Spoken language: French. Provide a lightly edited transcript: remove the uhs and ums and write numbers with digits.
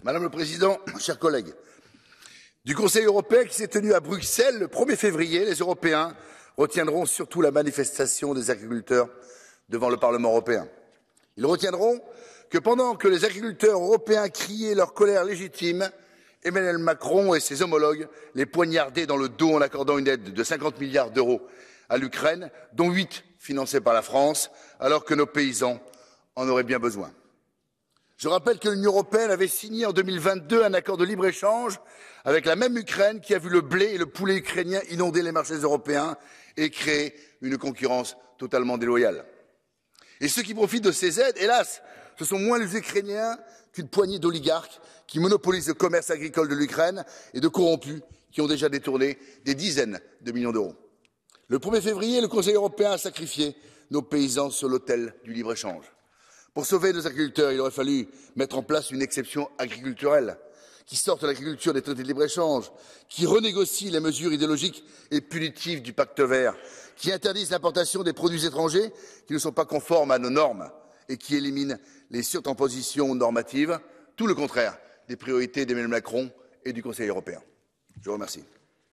Madame le Président, chers collègues, du Conseil européen qui s'est tenu à Bruxelles le 1er février, les Européens retiendront surtout la manifestation des agriculteurs devant le Parlement européen. Ils retiendront que pendant que les agriculteurs européens criaient leur colère légitime, Emmanuel Macron et ses homologues les poignardaient dans le dos en accordant une aide de 50 milliards d'euros à l'Ukraine, dont 8 financés par la France, alors que nos paysans en auraient bien besoin. Je rappelle que l'Union européenne avait signé en 2022 un accord de libre-échange avec la même Ukraine qui a vu le blé et le poulet ukrainiens inonder les marchés européens et créer une concurrence totalement déloyale. Et ceux qui profitent de ces aides, hélas, ce sont moins les Ukrainiens qu'une poignée d'oligarques qui monopolisent le commerce agricole de l'Ukraine et de corrompus qui ont déjà détourné des dizaines de millions d'euros. Le 1er février, le Conseil européen a sacrifié nos paysans sur l'autel du libre-échange. Pour sauver nos agriculteurs, il aurait fallu mettre en place une exception agriculturelle qui sorte l'agriculture des traités de libre-échange, qui renégocie les mesures idéologiques et punitives du pacte vert, qui interdise l'importation des produits étrangers qui ne sont pas conformes à nos normes et qui élimine les surtranspositions normatives, tout le contraire des priorités d'Emmanuel Macron et du Conseil européen. Je vous remercie.